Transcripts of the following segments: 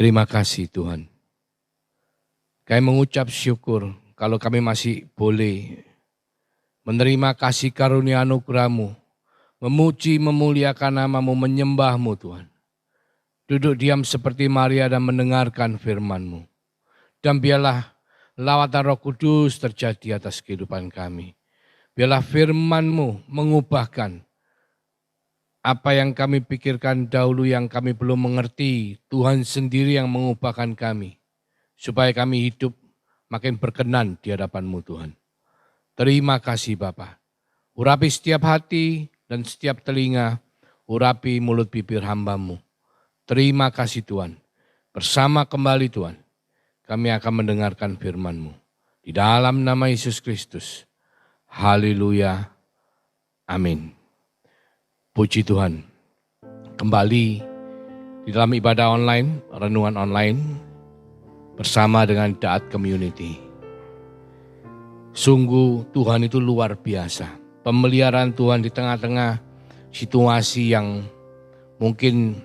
Terima kasih Tuhan. Kami mengucap syukur kalau kami masih boleh menerima kasih karunia anugerah-Mu, memuji, memuliakan nama-Mu, menyembah-Mu Tuhan. Duduk diam seperti Maria dan mendengarkan firman-Mu. Dan biarlah lawatan Roh Kudus terjadi atas kehidupan kami. Biarlah firman-Mu mengubahkan apa yang kami pikirkan dahulu yang kami belum mengerti. Tuhan sendiri yang mengubahkan kami. Supaya kami hidup makin berkenan di hadapan-Mu Tuhan. Terima kasih Bapa. Urapi setiap hati dan setiap telinga, urapi mulut bibir hamba-Mu. Terima kasih Tuhan. Bersama kembali Tuhan, kami akan mendengarkan firman-Mu. Di dalam nama Yesus Kristus. Haleluya. Amin. Puji Tuhan. Kembali di dalam ibadah online, renungan online, bersama dengan Daat Community. Sungguh Tuhan itu luar biasa. Pemeliharaan Tuhan di tengah-tengah situasi yang mungkin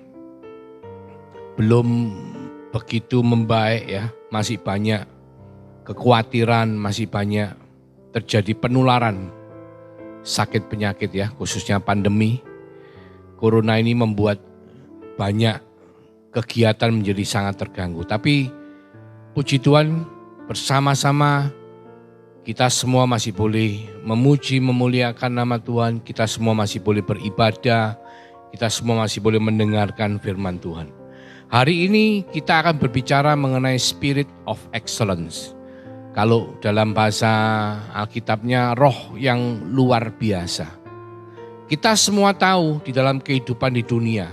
belum begitu membaik ya. Masih banyak kekhawatiran, masih banyak terjadi penularan sakit penyakit ya, khususnya pandemi. Corona ini membuat banyak kegiatan menjadi sangat terganggu. Tapi puji Tuhan, bersama-sama kita semua masih boleh memuji, memuliakan nama Tuhan. Kita semua masih boleh beribadah. Kita semua masih boleh mendengarkan firman Tuhan. Hari ini kita akan berbicara mengenai Spirit of Excellence. Kalau dalam bahasa Alkitabnya, roh yang luar biasa. Kita semua tahu di dalam kehidupan di dunia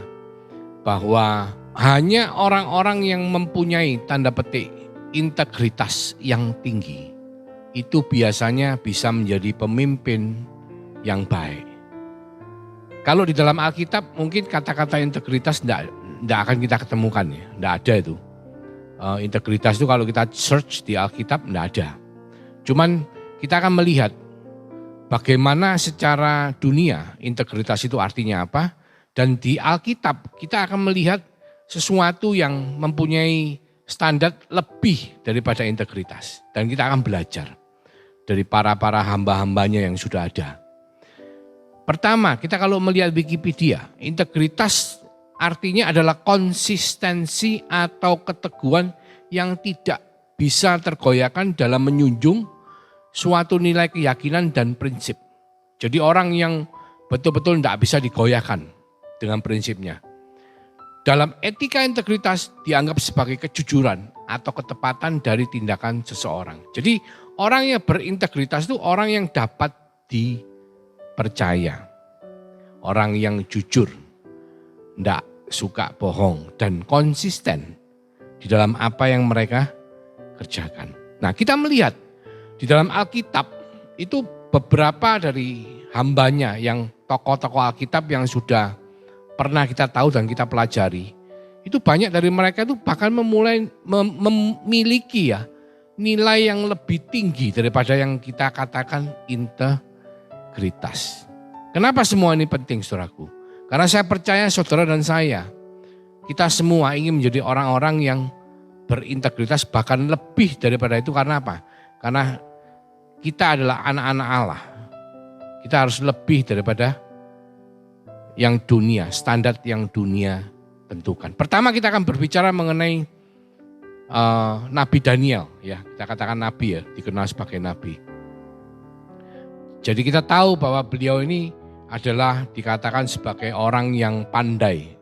bahwa hanya orang-orang yang mempunyai tanda petik integritas yang tinggi itu biasanya bisa menjadi pemimpin yang baik. Kalau di dalam Alkitab mungkin kata-kata integritas tidak akan kita ketemukan ya, tidak ada itu. Integritas itu kalau kita search di Alkitab tidak ada. Cuman kita akan melihat bagaimana secara dunia integritas itu artinya apa. Dan di Alkitab kita akan melihat sesuatu yang mempunyai standar lebih daripada integritas. Dan kita akan belajar dari para hamba-hambanya yang sudah ada. Pertama, kita kalau melihat Wikipedia, integritas artinya adalah konsistensi atau keteguhan yang tidak bisa tergoyahkan dalam menjunjung suatu nilai keyakinan dan prinsip. Jadi orang yang betul-betul tidak bisa digoyahkan dengan prinsipnya. Dalam etika integritas dianggap sebagai kejujuran atau ketepatan dari tindakan seseorang. Jadi orang yang berintegritas itu orang yang dapat dipercaya. Orang yang jujur, tidak suka bohong dan konsisten di dalam apa yang mereka kerjakan. Nah, kita melihat di dalam Alkitab itu beberapa dari hambanya yang tokoh-tokoh Alkitab yang sudah pernah kita tahu dan kita pelajari. Itu banyak dari mereka itu bahkan memiliki ya nilai yang lebih tinggi daripada yang kita katakan integritas. Kenapa semua ini penting saudaraku? Karena saya percaya saudara dan saya, kita semua ingin menjadi orang-orang yang berintegritas bahkan lebih daripada itu. Karena apa? Karena kita adalah anak-anak Allah. Kita harus lebih daripada yang dunia, standar yang dunia tentukan. Pertama kita akan berbicara mengenai Nabi Daniel. Ya, kita katakan Nabi ya, dikenal sebagai Nabi. Jadi kita tahu bahwa beliau ini adalah dikatakan sebagai orang yang pandai,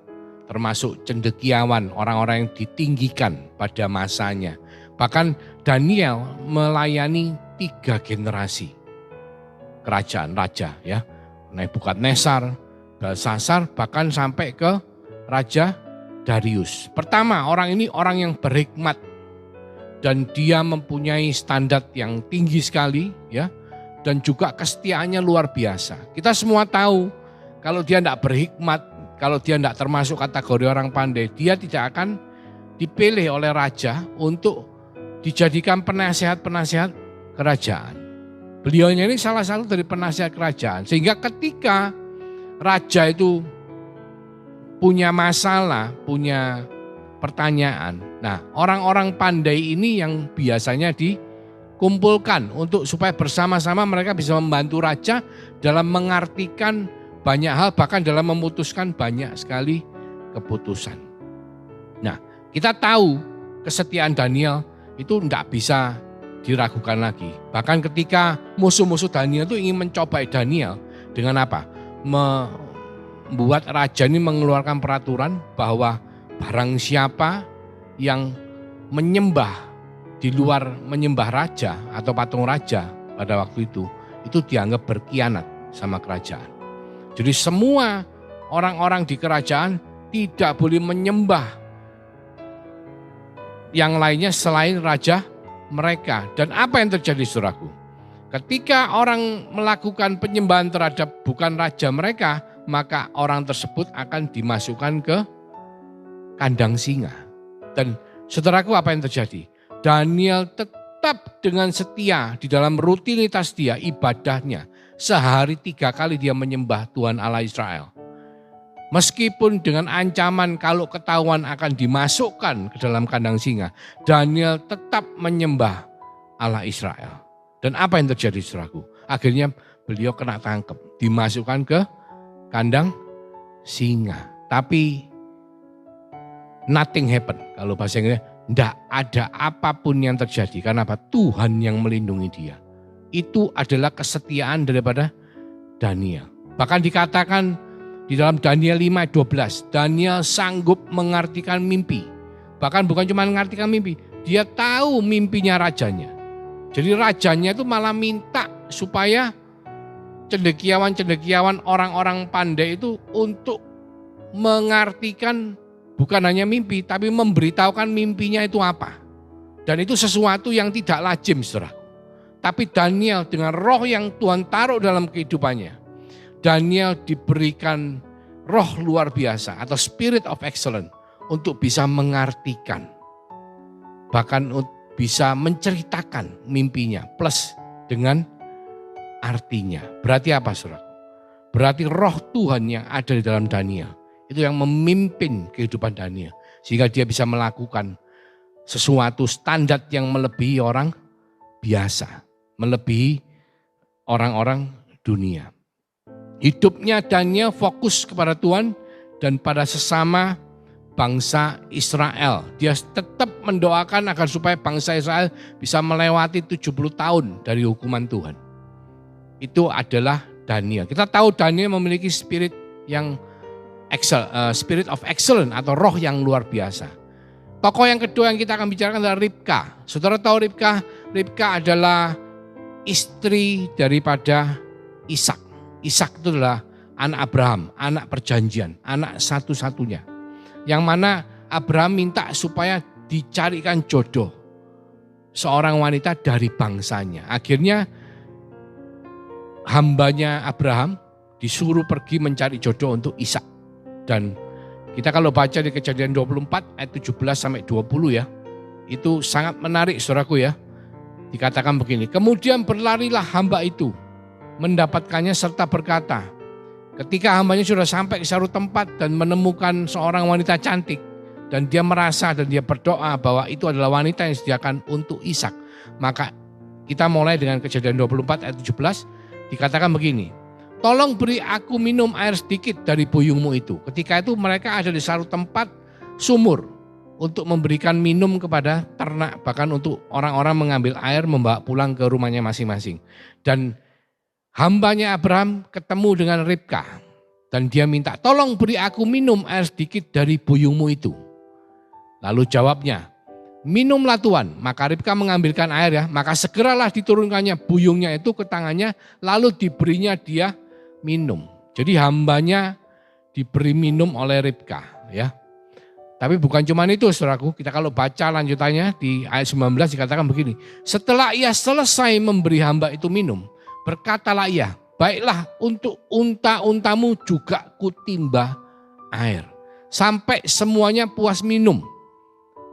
termasuk cendekiawan, orang-orang yang ditinggikan pada masanya. Bahkan Daniel melayani 3 generasi kerajaan raja ya, Nebukadnezar, Belsasar, bahkan sampai ke Raja Darius. Pertama, orang ini orang yang berhikmat dan dia mempunyai standar yang tinggi sekali ya. Dan juga kesetiaannya luar biasa. Kita semua tahu kalau dia tidak berhikmat, kalau dia tidak termasuk kategori orang pandai, dia tidak akan dipilih oleh raja untuk dijadikan penasihat-penasihat kerajaan. Beliaunya ini salah satu dari penasihat kerajaan. Sehingga ketika raja itu punya masalah, punya pertanyaan. Nah, orang-orang pandai ini yang biasanya dikumpulkan untuk supaya bersama-sama mereka bisa membantu raja dalam mengartikan banyak hal, bahkan dalam memutuskan banyak sekali keputusan. Nah, kita tahu kesetiaan Daniel itu tidak bisa diragukan lagi. Bahkan ketika musuh-musuh Daniel itu ingin mencobai Daniel dengan apa? Membuat raja ini mengeluarkan peraturan bahwa barang siapa yang menyembah di luar menyembah raja atau patung raja pada waktu itu dianggap berkhianat sama kerajaan. Jadi semua orang-orang di kerajaan tidak boleh menyembah yang lainnya selain raja mereka. Dan apa yang terjadi, saudaraku? Ketika orang melakukan penyembahan terhadap bukan raja mereka, maka orang tersebut akan dimasukkan ke kandang singa. Dan saudaraku, apa yang terjadi? Daniel tetap dengan setia di dalam rutinitas dia, ibadahnya. Sehari 3 kali dia menyembah Tuhan Allah Israel. Meskipun dengan ancaman kalau ketahuan akan dimasukkan ke dalam kandang singa, Daniel tetap menyembah Allah Israel. Dan apa yang terjadi, saudaraku? Akhirnya beliau kena tangkap, dimasukkan ke kandang singa. Tapi nothing happen. Kalau bahasa Inggrisnya, tidak ada apapun yang terjadi. Karena apa? Tuhan yang melindungi dia. Itu adalah kesetiaan daripada Daniel. Bahkan dikatakan di dalam Daniel 5:12, Daniel sanggup mengartikan mimpi. Bahkan bukan cuma mengartikan mimpi, dia tahu mimpinya rajanya. Jadi rajanya itu malah minta supaya cendekiawan-cendekiawan orang-orang pandai itu untuk mengartikan bukan hanya mimpi, tapi memberitahukan mimpinya itu apa. Dan itu sesuatu yang tidak lazim, saudara. Tapi Daniel dengan roh yang Tuhan taruh dalam kehidupannya, Daniel diberikan roh luar biasa atau spirit of excellence untuk bisa mengartikan, bahkan bisa menceritakan mimpinya plus dengan artinya. Berarti apa, saudara? Berarti roh Tuhan yang ada di dalam Daniel itu yang memimpin kehidupan Daniel sehingga dia bisa melakukan sesuatu standar yang melebihi orang biasa, melebihi orang-orang dunia. Hidupnya Daniel fokus kepada Tuhan dan pada sesama bangsa Israel. Dia tetap mendoakan agar supaya bangsa Israel bisa melewati 70 tahun dari hukuman Tuhan. Itu adalah Daniel. Kita tahu Daniel memiliki spirit of excellence atau roh yang luar biasa. Tokoh yang kedua yang kita akan bicarakan adalah Ribka. Saudara tahu Ribka? Ribka adalah istri daripada Ishak. Ishak itu adalah anak Abraham, anak perjanjian, anak satu-satunya. Yang mana Abraham minta supaya dicarikan jodoh seorang wanita dari bangsanya. Akhirnya hambanya Abraham disuruh pergi mencari jodoh untuk Ishak. Dan kita kalau baca di Kejadian 24 ayat 17 sampai 20 ya, itu sangat menarik, saudaraku ya. Dikatakan begini, kemudian berlarilah hamba itu mendapatkannya serta berkata, ketika hambanya sudah sampai ke suatu tempat dan menemukan seorang wanita cantik dan dia merasa dan dia berdoa bahwa itu adalah wanita yang disediakan untuk Ishak, maka kita mulai dengan Kejadian 24 ayat 17 dikatakan begini, tolong beri aku minum air sedikit dari buyungmu itu. Ketika itu mereka ada di suatu tempat sumur untuk memberikan minum kepada ternak, bahkan untuk orang-orang mengambil air membawa pulang ke rumahnya masing-masing. Dan hambanya Abraham ketemu dengan Ribka dan dia minta, tolong beri aku minum air sedikit dari buyungmu itu. Lalu jawabnya, minumlah Tuhan. Maka Ribka mengambilkan air ya, maka segeralah diturunkannya buyungnya itu ke tangannya, lalu diberinya dia minum. Jadi hambanya diberi minum oleh Ribka ya. Tapi bukan cuma itu, saudaraku. Kita kalau baca lanjutannya di ayat 19 dikatakan begini, setelah ia selesai memberi hamba itu minum, berkatalah ia, baiklah untuk unta-untamu juga kutimba air. Sampai semuanya puas minum.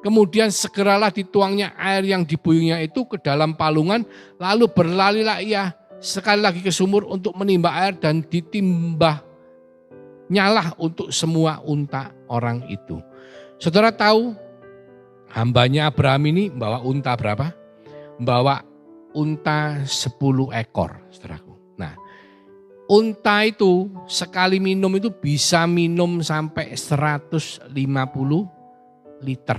Kemudian segeralah dituangnya air yang dibuyungnya itu ke dalam palungan. Lalu berlarilah ia sekali lagi ke sumur untuk menimba air dan ditimbah nyalah untuk semua unta orang itu. Saudara tahu hambanya Abraham ini membawa unta berapa? Membawa unta 10 ekor, saudaraku. Nah, unta itu sekali minum itu bisa minum sampai 150 liter.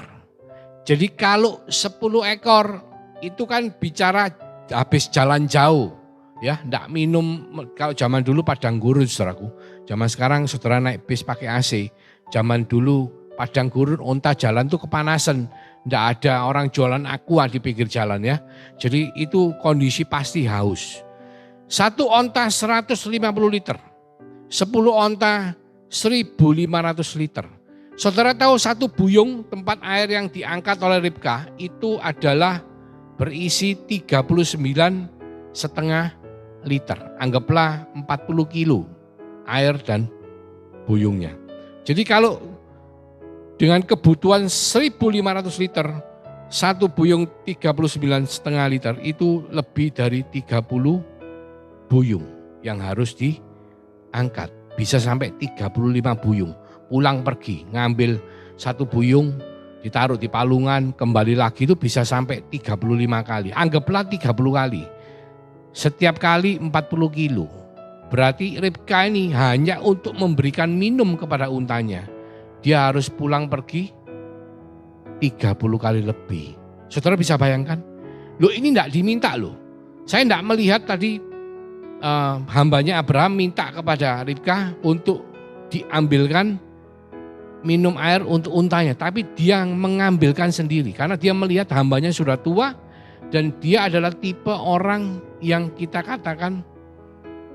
Jadi kalau 10 ekor itu kan bicara habis jalan jauh. Ya, enggak minum. Kalau zaman dulu padang gurun, saudaraku. Zaman sekarang saudara naik bis pakai AC. Zaman dulu padang gurun, unta jalan tuh kepanasan. Enggak ada orang jualan aqua di pinggir jalan ya. Jadi itu kondisi pasti haus. Satu onta 150 liter. 10 onta 1.500 liter. Saudara tahu satu buyung tempat air yang diangkat oleh Ribka itu adalah berisi 39,5 liter. Anggaplah 40 kilo air dan buyungnya. Jadi kalau dengan kebutuhan 1.500 liter, satu buyung 39,5 liter itu lebih dari 30 buyung yang harus diangkat. Bisa sampai 35 buyung. Pulang pergi ngambil satu buyung, ditaruh di palungan, kembali lagi itu bisa sampai 35 kali. Anggaplah 30 kali. Setiap kali 40 kilo. Berarti Ribka ini hanya untuk memberikan minum kepada untanya. Dia harus pulang pergi 30 kali lebih. Saudara bisa bayangkan? Loh ini enggak diminta loh. Saya enggak melihat tadi hambanya Abraham minta kepada Ribka untuk diambilkan minum air untuk untanya. Tapi dia mengambilkan sendiri. Karena dia melihat hambanya sudah tua. Dan dia adalah tipe orang yang kita katakan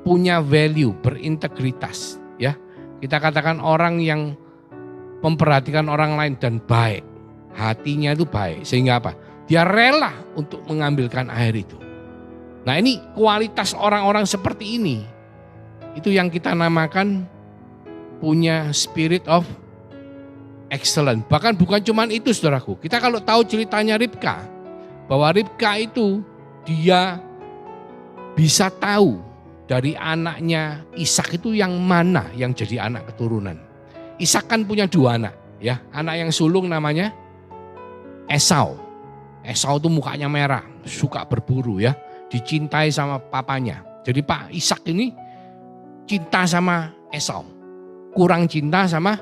punya value, berintegritas. Ya, kita katakan orang yang memperhatikan orang lain dan baik. Hatinya itu baik. Sehingga apa? Dia rela untuk mengambilkan air itu. Nah ini kualitas orang-orang seperti ini. Itu yang kita namakan punya spirit of excellence. Bahkan bukan cuma itu saudaraku. Kita kalau tahu ceritanya Ribka. Bahwa Ribka itu dia bisa tahu dari anaknya Ishak itu yang mana yang jadi anak keturunan. Ishak kan punya 2 anak ya. Anak yang sulung namanya Esau. Esau itu mukanya merah, suka berburu ya. Dicintai sama papanya. Jadi Pak Ishak ini cinta sama Esau. Kurang cinta sama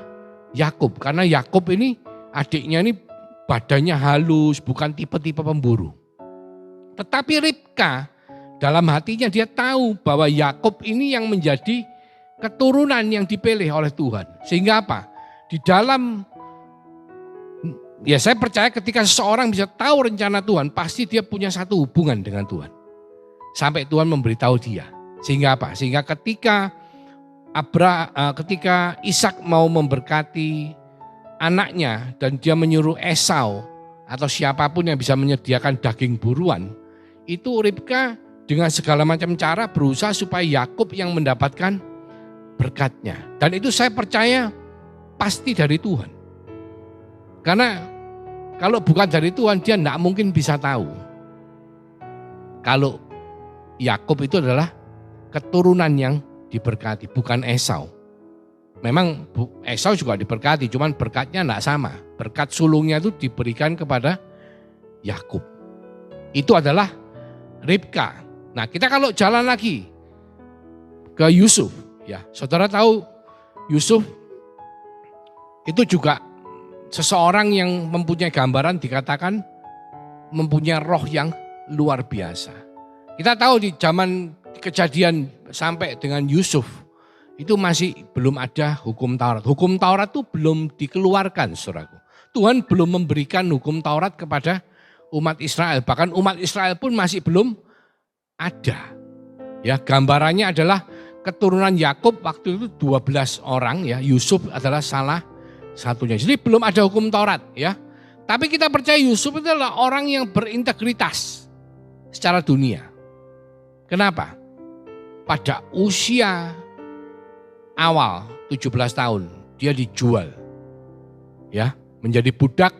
Yakub. Karena Yakub ini adiknya ini badannya halus, bukan tipe-tipe pemburu. Tetapi Ribka dalam hatinya dia tahu bahwa Yakub ini yang menjadi keturunan yang dipilih oleh Tuhan. Sehingga apa? Di dalam, ya saya percaya ketika seseorang bisa tahu rencana Tuhan, pasti dia punya satu hubungan dengan Tuhan. Sampai Tuhan memberitahu dia. Sehingga apa? Sehingga ketika Ishak mau memberkati anaknya dan dia menyuruh Esau atau siapapun yang bisa menyediakan daging buruan, itu Ribka dengan segala macam cara berusaha supaya Yakub yang mendapatkan berkatnya. Dan itu saya percaya pasti dari Tuhan. Karena kalau bukan dari Tuhan dia tidak mungkin bisa tahu kalau Yakub itu adalah keturunan yang diberkati, bukan Esau. Memang Esau juga diberkati, cuman berkatnya enggak sama. Berkat sulungnya itu diberikan kepada Yakub. Itu adalah Ribka. Nah kita kalau jalan lagi ke Yusuf. Ya, saudara tahu Yusuf itu juga seseorang yang mempunyai gambaran dikatakan mempunyai roh yang luar biasa. Kita tahu di zaman kejadian sampai dengan Yusuf. Itu masih belum ada hukum Taurat. Hukum Taurat itu belum dikeluarkan, saudaraku. Tuhan belum memberikan hukum Taurat kepada umat Israel. Bahkan umat Israel pun masih belum ada. Ya, gambarannya adalah keturunan Yakub waktu itu 12 orang ya. Yusuf adalah salah satunya. Jadi belum ada hukum Taurat ya. Tapi kita percaya Yusuf itu adalah orang yang berintegritas secara dunia. Kenapa? Pada usia awal 17 tahun dia dijual ya, menjadi budak,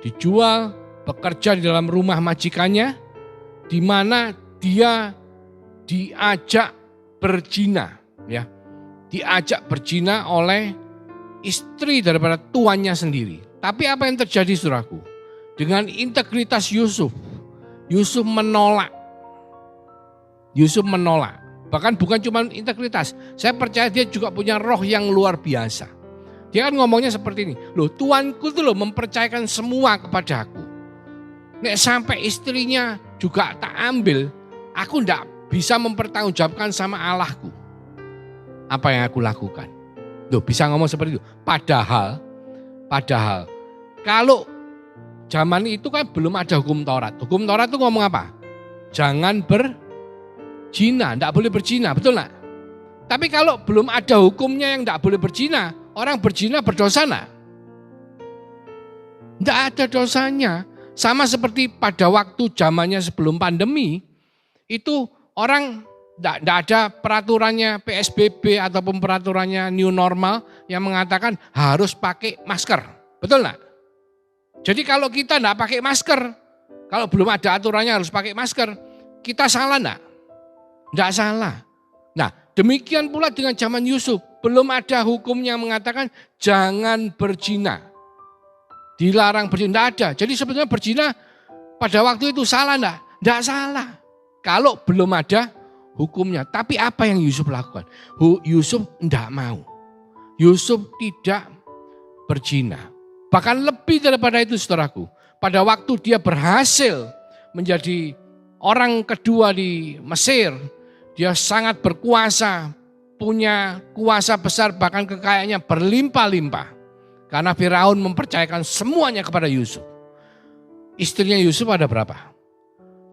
dijual, bekerja di dalam rumah majikannya, di mana dia diajak berzina ya, diajak berzina oleh istri daripada tuannya sendiri. Tapi apa yang terjadi saudaraku? Dengan integritas Yusuf, Yusuf menolak. Bahkan bukan cuma integritas, saya percaya dia juga punya roh yang luar biasa. Dia kan ngomongnya seperti ini, loh Tuanku tuh loh mempercayakan semua kepada aku. Nek sampai istrinya juga tak ambil, aku ndak bisa mempertanggungjawabkan sama Allahku. Apa yang aku lakukan? Loh bisa ngomong seperti itu. Padahal kalau zaman itu kan belum ada hukum Taurat. Hukum Taurat itu ngomong apa? Jangan berzina, ndak boleh berzina, betul nggak? Tapi kalau belum ada hukumnya yang ndak boleh berzina, orang berzina berdosa nggak? Ndak ada dosanya. Sama seperti pada waktu zamannya sebelum pandemi, itu orang ndak ada peraturannya PSBB ataupun peraturannya new normal yang mengatakan harus pakai masker. Betul nggak? Jadi kalau kita ndak pakai masker, kalau belum ada aturannya harus pakai masker, kita salah ndak? Ndak salah. Nah demikian pula dengan zaman Yusuf, belum ada hukumnya mengatakan jangan berzina. Dilarang berzina, ndak ada. Jadi sebetulnya berzina pada waktu itu salah ndak? Ndak salah. Kalau belum ada hukumnya. Tapi apa yang Yusuf lakukan? Yusuf ndak mau. Yusuf tidak berzina. Bahkan lebih daripada itu saudaraku. Pada waktu dia berhasil menjadi orang kedua di Mesir. Dia sangat berkuasa. Punya kuasa besar bahkan kekayaannya berlimpah-limpah. Karena Firaun mempercayakan semuanya kepada Yusuf. Istrinya Yusuf ada berapa?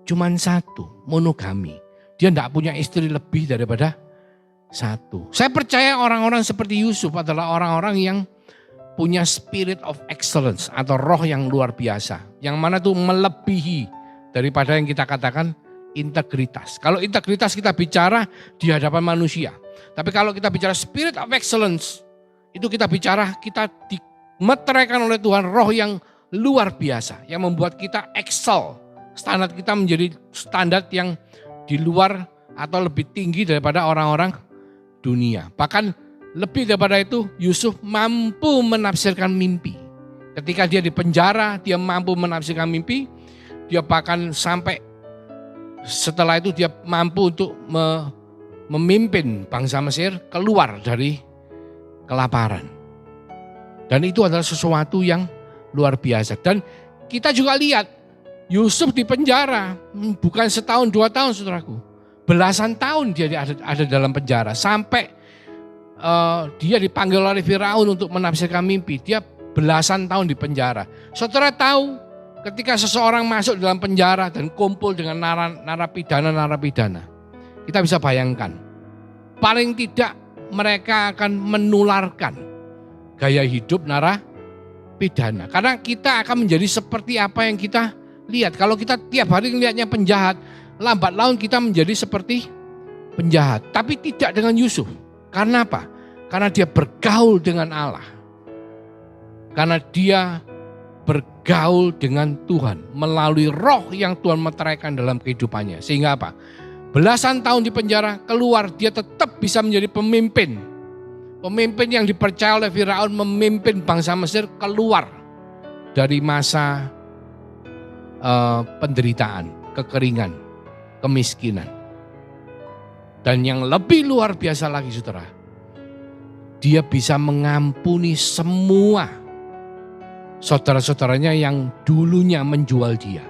Cuman satu, monogami. Dia tidak punya istri lebih daripada satu. Saya percaya orang-orang seperti Yusuf adalah orang-orang yang punya spirit of excellence atau roh yang luar biasa. Yang mana tuh melebihi daripada yang kita katakan integritas. Kalau integritas kita bicara di hadapan manusia. Tapi kalau kita bicara spirit of excellence, itu kita bicara kita dimeteraikan oleh Tuhan roh yang luar biasa. Yang membuat kita excel. Standar kita menjadi standar yang di luar atau lebih tinggi daripada orang-orang dunia. Bahkan lebih daripada itu Yusuf mampu menafsirkan mimpi. Ketika dia di penjara dia mampu menafsirkan mimpi. Dia bahkan sampai setelah itu dia mampu untuk memimpin bangsa Mesir keluar dari kelaparan. Dan itu adalah sesuatu yang luar biasa. Dan kita juga lihat Yusuf di penjara bukan setahun 2 tahun saudaraku. Belasan tahun dia ada dalam penjara. Sampai dia dipanggil oleh Firaun untuk menafsirkan mimpi. Dia belasan tahun di penjara. Saudara tahu ketika seseorang masuk dalam penjara dan kumpul dengan narapidana. Kita bisa bayangkan. Paling tidak mereka akan menularkan gaya hidup narapidana. Karena kita akan menjadi seperti apa yang kita lihat. Kalau kita tiap hari melihatnya penjahat, lambat laun kita menjadi seperti penjahat. Tapi tidak dengan Yusuf. Karena apa? Karena dia bergaul dengan Allah. Karena dia bergaul dengan Tuhan melalui roh yang Tuhan meteraikan dalam kehidupannya. Sehingga apa? Belasan tahun di penjara, keluar dia tetap bisa menjadi pemimpin. Pemimpin yang dipercaya oleh Firaun memimpin bangsa Mesir keluar dari masa penderitaan, kekeringan, kemiskinan. Dan yang lebih luar biasa lagi saudara, dia bisa mengampuni semua saudara-saudaranya yang dulunya menjual dia.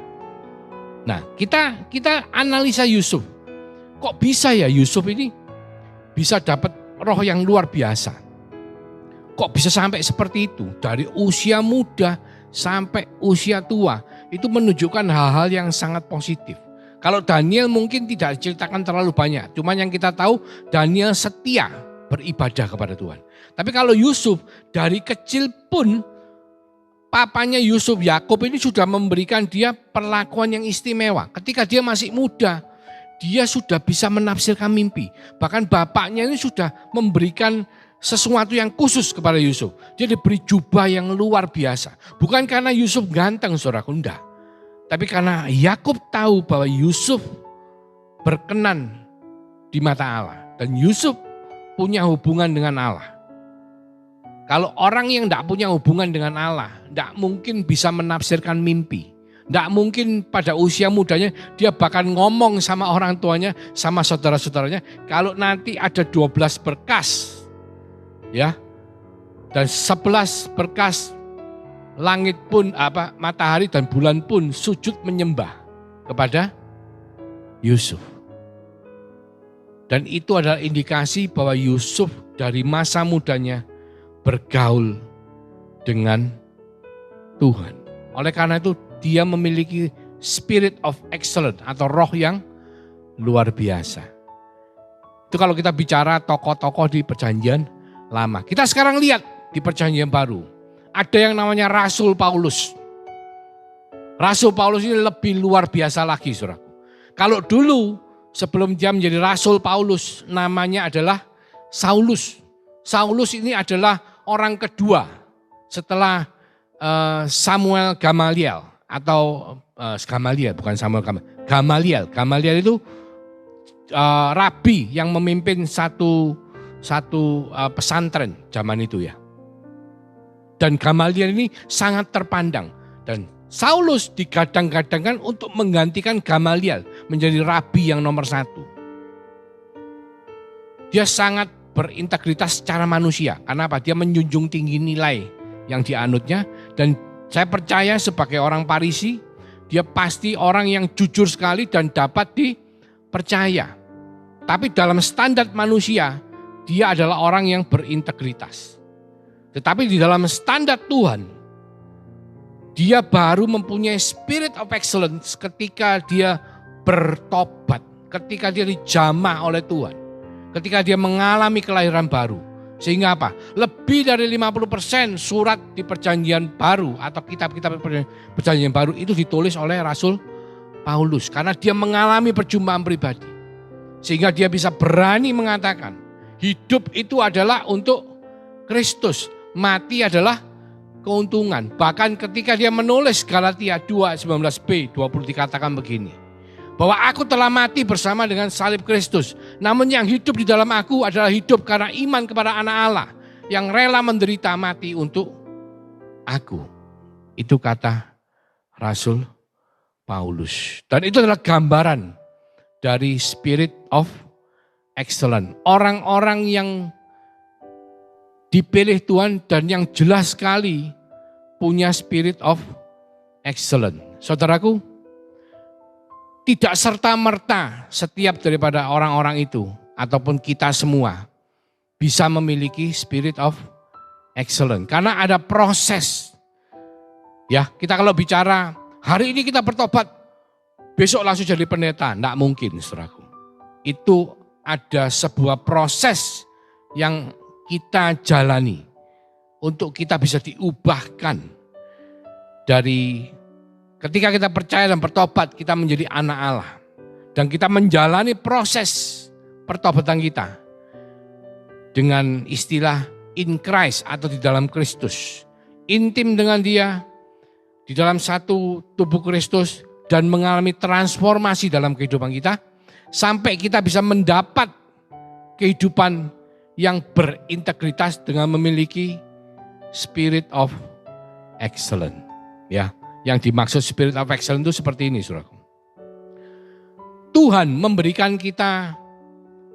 Nah kita analisa Yusuf. Kok bisa ya Yusuf ini bisa dapat roh yang luar biasa? Kok bisa sampai seperti itu? Dari usia muda sampai usia tua. Itu menunjukkan hal-hal yang sangat positif. Kalau Daniel mungkin tidak diceritakan terlalu banyak. Cuma yang kita tahu Daniel setia beribadah kepada Tuhan. Tapi kalau Yusuf dari kecil pun papanya Yusuf, Yakub ini sudah memberikan dia perlakuan yang istimewa. Ketika dia masih muda, dia sudah bisa menafsirkan mimpi. Bahkan bapaknya ini sudah memberikan sesuatu yang khusus kepada Yusuf. Dia diberi jubah yang luar biasa. Bukan karena Yusuf ganteng saudaraku, enggak. Tapi karena Yakub tahu bahwa Yusuf berkenan di mata Allah. Dan Yusuf punya hubungan dengan Allah. Kalau orang yang tidak punya hubungan dengan Allah, tidak mungkin bisa menafsirkan mimpi. Tidak mungkin pada usia mudanya dia bahkan ngomong sama orang tuanya, sama saudara-saudaranya. Kalau nanti ada 12 berkas, ya, dan 11 berkas, langit pun, matahari dan bulan pun sujud menyembah kepada Yusuf. Dan itu adalah indikasi bahwa Yusuf dari masa mudanya bergaul dengan Tuhan. Oleh karena itu dia memiliki spirit of excellence atau roh yang luar biasa. Itu kalau kita bicara tokoh-tokoh di Perjanjian Lama. Kita sekarang lihat di Perjanjian Baru. Ada yang namanya Rasul Paulus. Rasul Paulus ini lebih luar biasa lagi, saudaraku. Kalau dulu sebelum dia menjadi Rasul Paulus namanya adalah Saulus. Saulus ini adalah orang kedua setelah Samuel Gamaliel atau Gamaliel, bukan Samuel Gamaliel. Gamaliel itu rabi yang memimpin satu pesantren zaman itu ya. Dan Gamaliel ini sangat terpandang dan Saulus digadang-gadangkan untuk menggantikan Gamaliel menjadi rabi yang nomor 1. Dia sangat berintegritas secara manusia. Karena apa? Dia menjunjung tinggi nilai yang dianutnya. Dan saya percaya sebagai orang Parisi, dia pasti orang yang jujur sekali dan dapat dipercaya. Tapi dalam standar manusia, dia adalah orang yang berintegritas. Tetapi di dalam standar Tuhan, dia baru mempunyai spirit of excellence ketika dia bertobat, ketika dia dijamah oleh Tuhan. Ketika dia mengalami kelahiran baru. Sehingga apa? Lebih dari 50% surat di Perjanjian Baru atau kitab-kitab Perjanjian Baru itu ditulis oleh Rasul Paulus. Karena dia mengalami perjumpaan pribadi. Sehingga dia bisa berani mengatakan, hidup itu adalah untuk Kristus. Mati adalah keuntungan. Bahkan ketika dia menulis Galatia 2:19b, 20 dikatakan begini. Bahwa aku telah mati bersama dengan salib Kristus. Namun yang hidup di dalam aku adalah hidup karena iman kepada anak Allah. Yang rela menderita mati untuk aku. Itu kata Rasul Paulus. Dan itu adalah gambaran dari spirit of excellence. Orang-orang yang dipilih Tuhan dan yang jelas sekali punya spirit of excellence. Saudaraku, tidak serta-merta setiap daripada orang-orang itu ataupun kita semua bisa memiliki spirit of excellence. Karena ada proses. Ya, kita kalau bicara hari ini kita bertobat, besok langsung jadi pendeta, enggak mungkin, saudaraku. Itu ada sebuah proses yang kita jalani untuk kita bisa diubahkan dari ketika kita percaya dan bertobat, kita menjadi anak Allah. Dan kita menjalani proses pertobatan kita dengan istilah in Christ atau di dalam Kristus. Intim dengan dia, di dalam satu tubuh Kristus dan mengalami transformasi dalam kehidupan kita. Sampai kita bisa mendapat kehidupan yang berintegritas dengan memiliki spirit of excellence. Ya. Yang dimaksud spirit of excellence itu seperti ini, saudaraku. Tuhan memberikan kita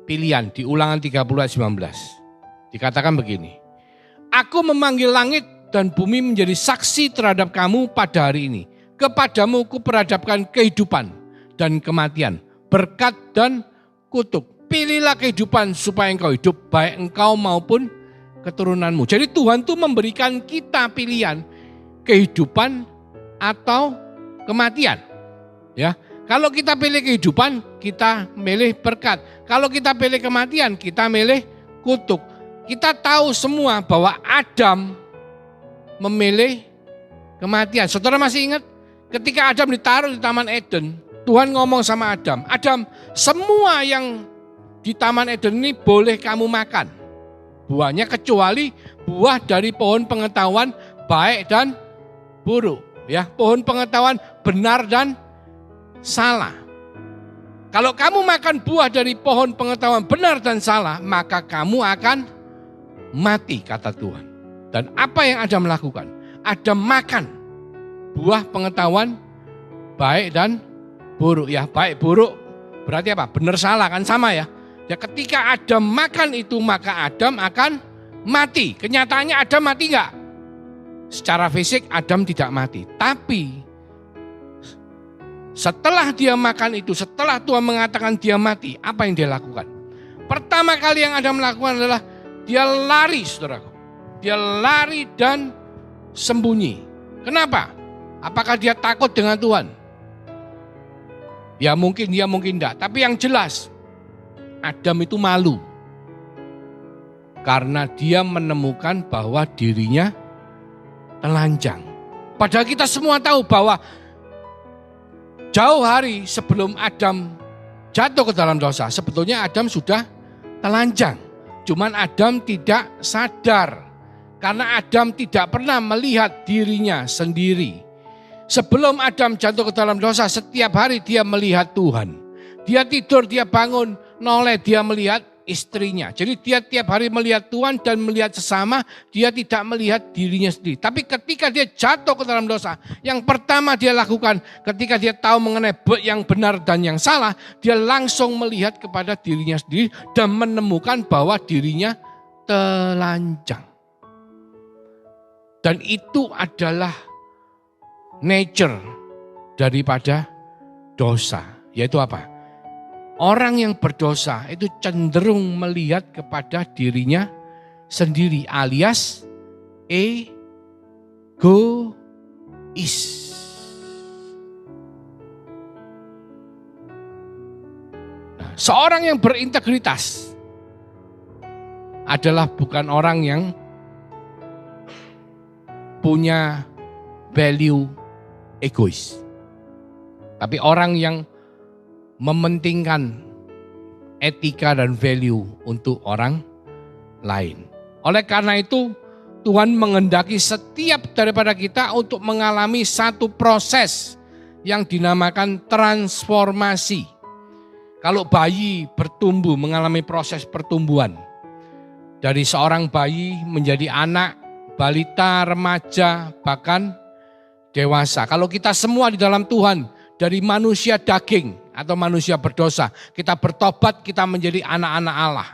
pilihan di Ulangan 30 ayat 19. Dikatakan begini. Aku memanggil langit dan bumi menjadi saksi terhadap kamu pada hari ini. Kepadamu kuperadabkan kehidupan dan kematian, berkat dan kutuk. Pilihlah kehidupan supaya engkau hidup, baik engkau maupun keturunanmu. Jadi Tuhan tuh memberikan kita pilihan kehidupan atau kematian. Ya, kalau kita pilih kehidupan, kita milih berkat. Kalau kita pilih kematian, kita milih kutuk. Kita tahu semua bahwa Adam memilih kematian. Saudara masih ingat ketika Adam ditaruh di Taman Eden, Tuhan ngomong sama Adam, Adam, semua yang di Taman Eden ini boleh kamu makan. Buahnya kecuali buah dari pohon pengetahuan baik dan buruk. Ya, pohon pengetahuan benar dan salah. Kalau kamu makan buah dari pohon pengetahuan benar dan salah, maka kamu akan mati, kata Tuhan. Dan apa yang Adam lakukan? Adam makan buah pengetahuan baik dan buruk. Ya, baik buruk berarti apa? Benar salah kan sama ya. Ya ketika Adam makan itu maka Adam akan mati. Kenyataannya Adam mati enggak? Secara fisik Adam tidak mati. Tapi setelah dia makan itu, setelah Tuhan mengatakan dia mati, apa yang dia lakukan? Pertama kali yang Adam lakukan adalah dia lari, saudaraku. Dia lari dan sembunyi. Kenapa? Apakah dia takut dengan Tuhan? Ya mungkin enggak. Tapi yang jelas Adam itu malu karena dia menemukan bahwa dirinya telanjang. Padahal kita semua tahu bahwa jauh hari sebelum Adam jatuh ke dalam dosa, sebetulnya Adam sudah telanjang. Cuman Adam tidak sadar karena Adam tidak pernah melihat dirinya sendiri. Sebelum Adam jatuh ke dalam dosa, setiap hari dia melihat Tuhan. Dia tidur, dia bangun, noleh, dia melihat istrinya. Jadi dia tiap hari melihat Tuhan dan melihat sesama, dia tidak melihat dirinya sendiri. Tapi ketika dia jatuh ke dalam dosa, yang pertama dia lakukan ketika dia tahu mengenai yang benar dan yang salah, dia langsung melihat kepada dirinya sendiri dan menemukan bahwa dirinya telanjang. Dan itu adalah nature daripada dosa, yaitu apa? Orang yang berdosa itu cenderung melihat kepada dirinya sendiri alias egois. Nah, seorang yang berintegritas adalah bukan orang yang punya value egois. Tapi orang yang mementingkan etika dan value untuk orang lain. Oleh karena itu, Tuhan menghendaki setiap daripada kita untuk mengalami satu proses yang dinamakan transformasi. Kalau bayi bertumbuh, mengalami proses pertumbuhan. Dari seorang bayi menjadi anak, balita, remaja, bahkan dewasa. Kalau kita semua di dalam Tuhan, dari manusia daging atau manusia berdosa, kita bertobat, kita menjadi anak-anak Allah.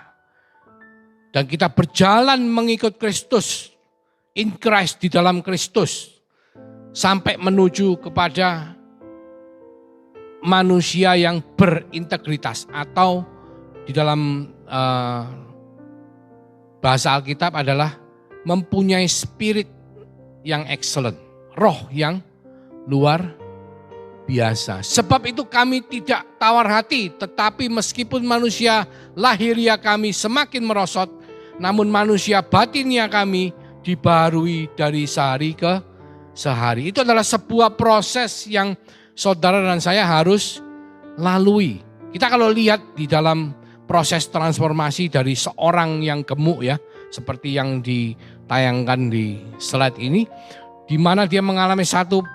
Dan kita berjalan mengikut Kristus, in Christ, di dalam Kristus, sampai menuju kepada manusia yang berintegritas, atau di dalam bahasa Alkitab adalah mempunyai spirit yang excellent, roh yang luar biasa. Sebab itu kami tidak tawar hati, tetapi meskipun manusia lahiriah kami semakin merosot, namun manusia batinnya kami dibaharui dari sehari ke sehari. Itu adalah sebuah proses yang saudara dan saya harus lalui. Kita kalau lihat di dalam proses transformasi dari seorang yang gemuk ya, seperti yang ditayangkan di slide ini, di mana dia mengalami satu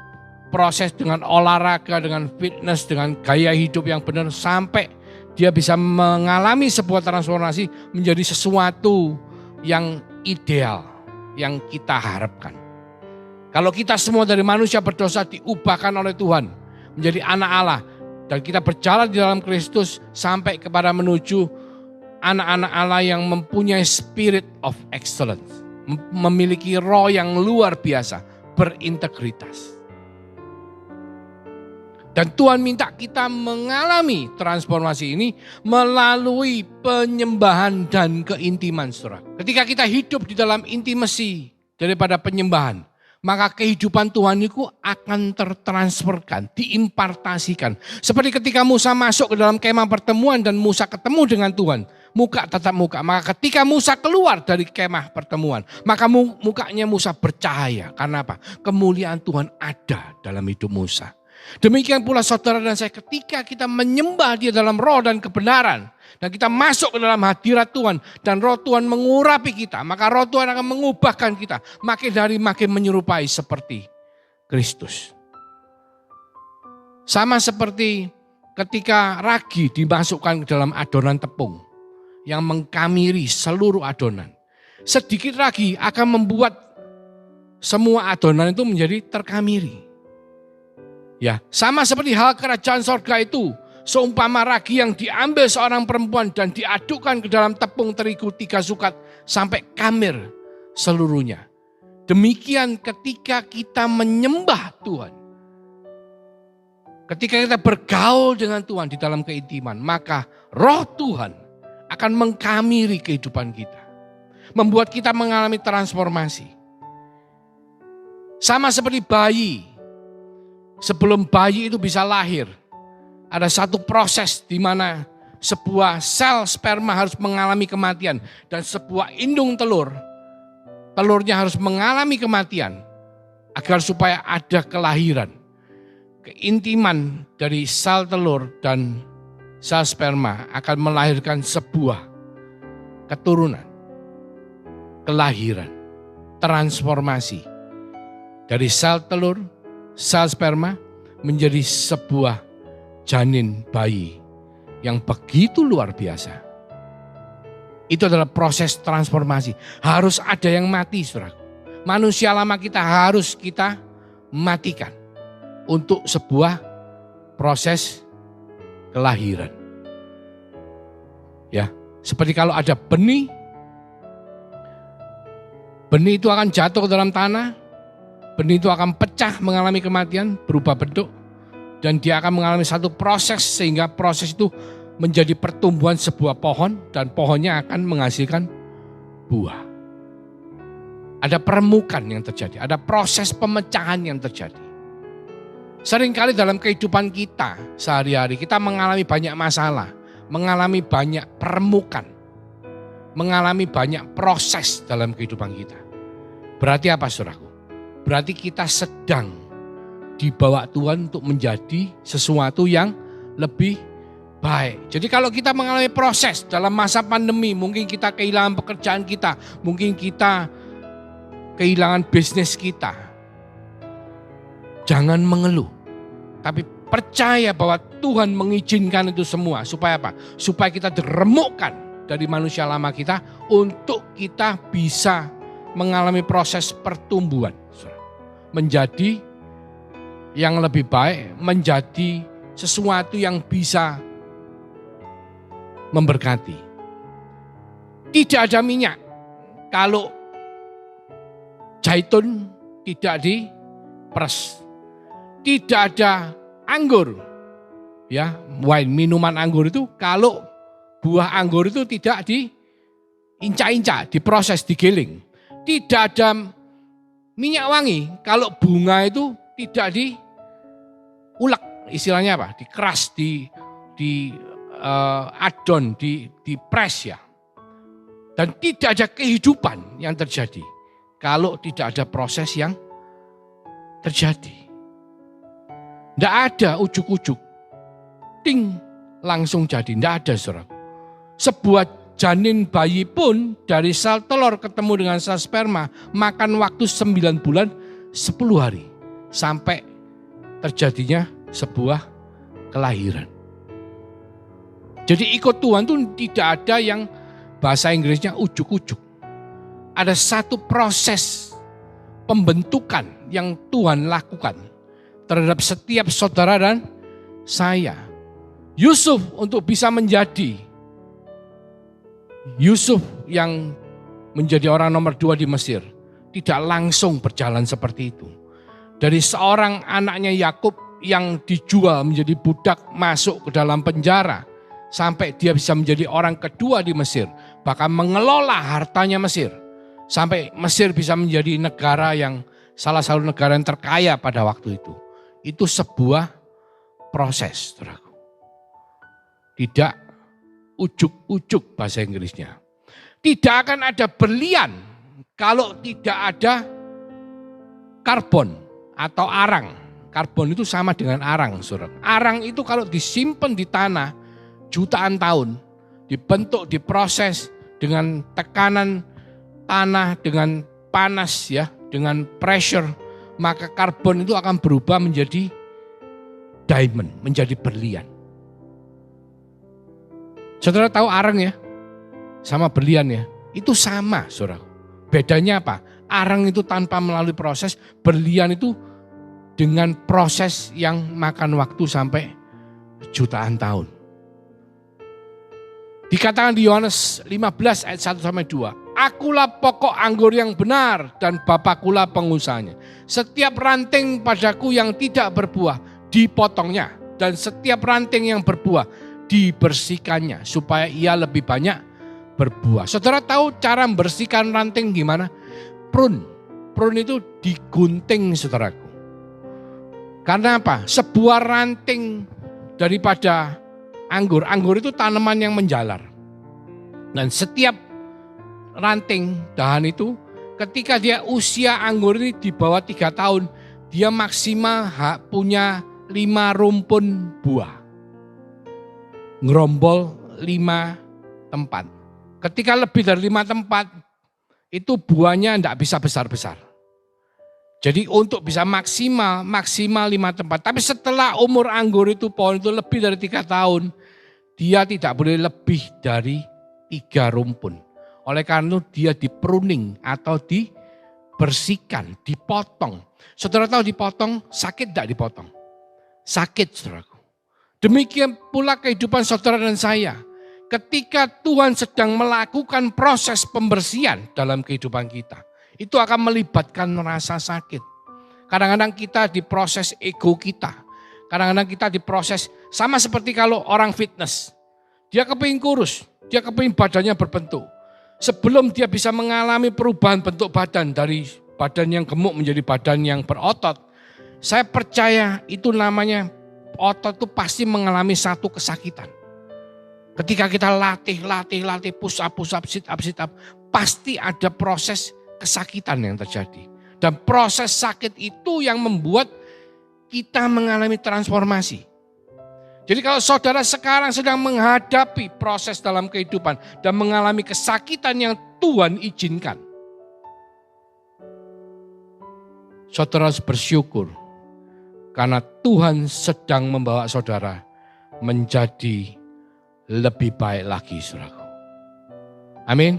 proses dengan olahraga, dengan fitness, dengan gaya hidup yang benar, sampai dia bisa mengalami sebuah transformasi menjadi sesuatu yang ideal, yang kita harapkan. Kalau kita semua dari manusia berdosa diubahkan oleh Tuhan menjadi anak Allah, dan kita berjalan di dalam Kristus sampai kepada menuju anak-anak Allah yang mempunyai spirit of excellence, memiliki roh yang luar biasa, berintegritas. Dan Tuhan minta kita mengalami transformasi ini melalui penyembahan dan keintiman, saudara. Ketika kita hidup di dalam intimasi daripada penyembahan, maka kehidupan Tuhan itu akan tertransferkan, diimpartasikan. Seperti ketika Musa masuk ke dalam kemah pertemuan dan Musa ketemu dengan Tuhan, muka tatap muka. Maka ketika Musa keluar dari kemah pertemuan, maka mukanya Musa bercahaya. Karena apa? Kemuliaan Tuhan ada dalam hidup Musa. Demikian pula saudara dan saya, ketika kita menyembah Dia dalam roh dan kebenaran, dan kita masuk ke dalam hadirat Tuhan, dan roh Tuhan mengurapi kita, maka roh Tuhan akan mengubahkan kita makin hari makin menyerupai seperti Kristus. Sama seperti ketika ragi dimasukkan ke dalam adonan tepung yang mengkamiri seluruh adonan. Sedikit ragi akan membuat semua adonan itu menjadi terkamiri. Ya, sama seperti hal kerajaan sorga itu, seumpama ragi yang diambil seorang perempuan dan diadukkan ke dalam tepung terigu 3 sukat sampai kamir seluruhnya. Demikian ketika kita menyembah Tuhan, ketika kita bergaul dengan Tuhan di dalam keintiman, maka roh Tuhan akan mengkamiri kehidupan kita. Membuat kita mengalami transformasi. Sama seperti bayi. Sebelum bayi itu bisa lahir, ada satu proses di mana sebuah sel sperma harus mengalami kematian. Dan sebuah indung telurnya harus mengalami kematian. Agar supaya ada kelahiran. Keintiman dari sel telur dan sel sperma akan melahirkan sebuah keturunan. Kelahiran, transformasi. Dari sel telur, sel sperma menjadi sebuah janin bayi yang begitu luar biasa. Itu adalah proses transformasi. Harus ada yang mati, saudara. Manusia lama kita harus kita matikan untuk sebuah proses kelahiran. Ya, seperti kalau ada benih itu akan jatuh ke dalam tanah. Benih itu akan pecah, mengalami kematian, berubah bentuk. Dan dia akan mengalami satu proses sehingga proses itu menjadi pertumbuhan sebuah pohon. Dan pohonnya akan menghasilkan buah. Ada peremukan yang terjadi, ada proses pemecahan yang terjadi. Seringkali dalam kehidupan kita sehari-hari kita mengalami banyak masalah. Mengalami banyak peremukan. Mengalami banyak proses dalam kehidupan kita. Berarti apa, saudaraku? Berarti kita sedang dibawa Tuhan untuk menjadi sesuatu yang lebih baik. Jadi kalau kita mengalami proses dalam masa pandemi, mungkin kita kehilangan pekerjaan kita, mungkin kita kehilangan bisnis kita. Jangan mengeluh, tapi percaya bahwa Tuhan mengizinkan itu semua. Supaya apa? Supaya kita diremukkan dari manusia lama kita untuk kita bisa mengalami proses pertumbuhan. Menjadi yang lebih baik, menjadi sesuatu yang bisa memberkati. Tidak ada minyak kalau zaitun tidak diperes. Tidak ada anggur, ya, wine, minuman anggur itu kalau buah anggur itu tidak diinca-inca, diproses, digiling. Tidak ada minyak wangi kalau bunga itu tidak diulek, istilahnya apa? Dikeras, adon, dipres ya. Dan tidak ada kehidupan yang terjadi kalau tidak ada proses yang terjadi. Tidak ada ujuk-ujuk, ting, langsung jadi, tidak ada, saudara. Sebuah janin bayi pun dari sel telur ketemu dengan sel sperma makan waktu 9 bulan 10 hari sampai terjadinya sebuah kelahiran. Jadi ikut Tuhan itu tidak ada yang bahasa Inggrisnya ujuk-ujuk. Ada satu proses pembentukan yang Tuhan lakukan terhadap setiap saudara dan saya. Yusuf untuk bisa menjadi Yusuf yang menjadi orang nomor 2 di Mesir tidak langsung berjalan seperti itu. Dari seorang anaknya Yakub yang dijual menjadi budak masuk ke dalam penjara sampai dia bisa menjadi orang kedua di Mesir, bahkan mengelola hartanya Mesir sampai Mesir bisa menjadi negara yang salah satu negara yang terkaya pada waktu itu. Itu sebuah proses, saudaraku. Tidak ujuk-ujuk bahasa Inggrisnya. Tidak akan ada berlian kalau tidak ada karbon atau arang. Karbon itu sama dengan arang, saudara. Arang itu kalau disimpan di tanah jutaan tahun, dibentuk, diproses dengan tekanan tanah, dengan panas ya, dengan pressure, maka karbon itu akan berubah menjadi diamond, menjadi berlian. Saudara tahu arang ya, sama berlian ya, itu sama, saudara. Bedanya apa? arang itu tanpa melalui proses, berlian itu dengan proses yang makan waktu sampai jutaan tahun. Dikatakan di Yohanes 15 ayat 1 sampai 2. Akulah pokok anggur yang benar dan Bapakulah pengusahanya. Setiap ranting padaku yang tidak berbuah dipotongnya. Dan setiap ranting yang berbuah dibersihkannya supaya ia lebih banyak berbuah. Saudara tahu cara membersihkan ranting gimana? Prune itu digunting, saudaraku. Karena apa? Sebuah ranting daripada anggur itu tanaman yang menjalar. Dan setiap ranting dahan itu ketika dia usia anggur ini di bawah 3 tahun, dia maksimal punya 5 rumpun buah. Ngerombol 5 tempat. Ketika lebih dari 5 tempat, itu buahnya tidak bisa besar-besar. Jadi untuk bisa maksimal 5 tempat. Tapi setelah umur anggur itu, pohon itu lebih dari 3 tahun, dia tidak boleh lebih dari 3 rumpun. Oleh karena itu dia di-pruning atau dibersihkan, dipotong. Saudara tahu dipotong, sakit tidak dipotong? Sakit, saudaraku. Demikian pula kehidupan saudara dan saya. Ketika Tuhan sedang melakukan proses pembersihan dalam kehidupan kita, itu akan melibatkan rasa sakit. Kadang-kadang kita diproses ego kita. Kadang-kadang kita diproses sama seperti kalau orang fitness. Dia kepingin kurus, dia kepingin badannya berbentuk. Sebelum dia bisa mengalami perubahan bentuk badan dari badan yang gemuk menjadi badan yang berotot, saya percaya itu namanya otot itu pasti mengalami satu kesakitan. Ketika kita latih, push up, sit up, pasti ada proses kesakitan yang terjadi. Dan proses sakit itu yang membuat kita mengalami transformasi. Jadi kalau saudara sekarang sedang menghadapi proses dalam kehidupan dan mengalami kesakitan yang Tuhan izinkan, saudara harus bersyukur karena Tuhan sedang membawa saudara menjadi lebih baik lagi, saudaraku. Amin.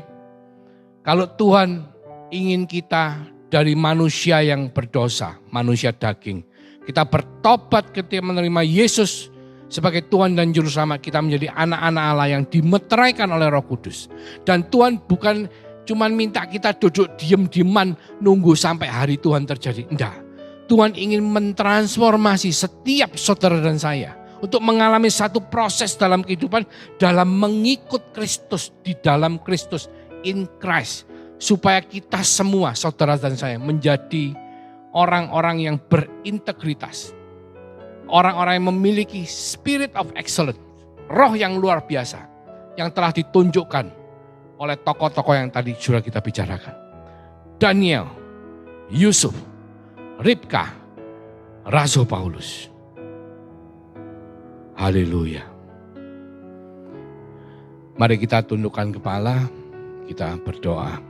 Kalau Tuhan ingin kita dari manusia yang berdosa, manusia daging, kita bertobat ketika menerima Yesus sebagai Tuhan dan Juru Selamat, kita menjadi anak-anak Allah yang dimeteraikan oleh Roh Kudus. Dan Tuhan bukan cuma minta kita duduk diem-dieman nunggu sampai hari Tuhan terjadi. Enggak. Tuhan ingin mentransformasi setiap saudara dan saya untuk mengalami satu proses dalam kehidupan dalam mengikut Kristus, di dalam Kristus, in Christ. Supaya kita semua, saudara dan saya, menjadi orang-orang yang berintegritas. Orang-orang yang memiliki spirit of excellence, roh yang luar biasa, yang telah ditunjukkan oleh tokoh-tokoh yang tadi sudah kita bicarakan. Daniel, Yusuf, Ribka, Rasul Paulus. Haleluya. Mari kita tundukkan kepala, kita berdoa.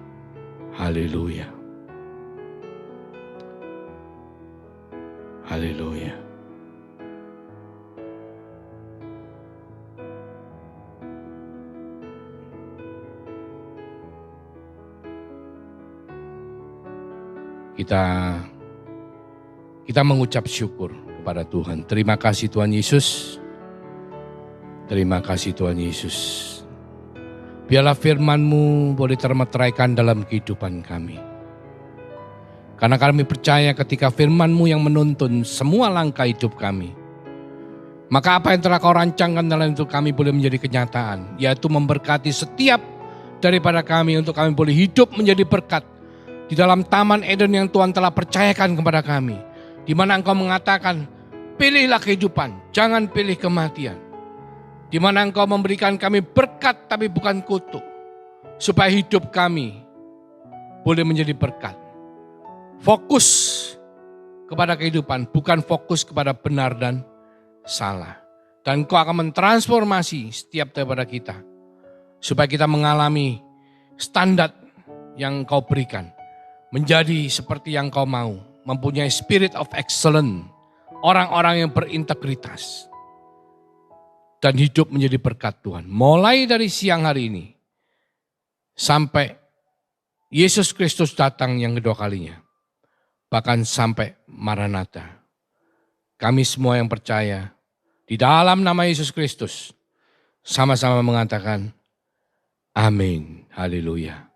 Haleluya. Haleluya. Kita mengucap syukur kepada Tuhan. Terima kasih Tuhan Yesus. Terima kasih Tuhan Yesus. Biarlah firman-Mu boleh termeteraikan dalam kehidupan kami. Karena kami percaya ketika firman-Mu yang menuntun semua langkah hidup kami, maka apa yang telah Kau rancangkan dalam hidup kami boleh menjadi kenyataan, yaitu memberkati setiap daripada kami untuk kami boleh hidup menjadi berkat di dalam Taman Eden yang Tuhan telah percayakan kepada kami, di mana Engkau mengatakan, pilihlah kehidupan, jangan pilih kematian. Di mana Engkau memberikan kami berkat tapi bukan kutuk, supaya hidup kami boleh menjadi berkat. Fokus kepada kehidupan, bukan fokus kepada benar dan salah. Dan Engkau akan mentransformasi setiap daripada kita, supaya kita mengalami standar yang Engkau berikan, menjadi seperti yang Kau mau, mempunyai spirit of excellence, orang-orang yang berintegritas, dan hidup menjadi berkat Tuhan. Mulai dari siang hari ini sampai Yesus Kristus datang yang kedua kalinya. Bahkan sampai Maranatha. Kami semua yang percaya di dalam nama Yesus Kristus sama-sama mengatakan amin. Haleluya.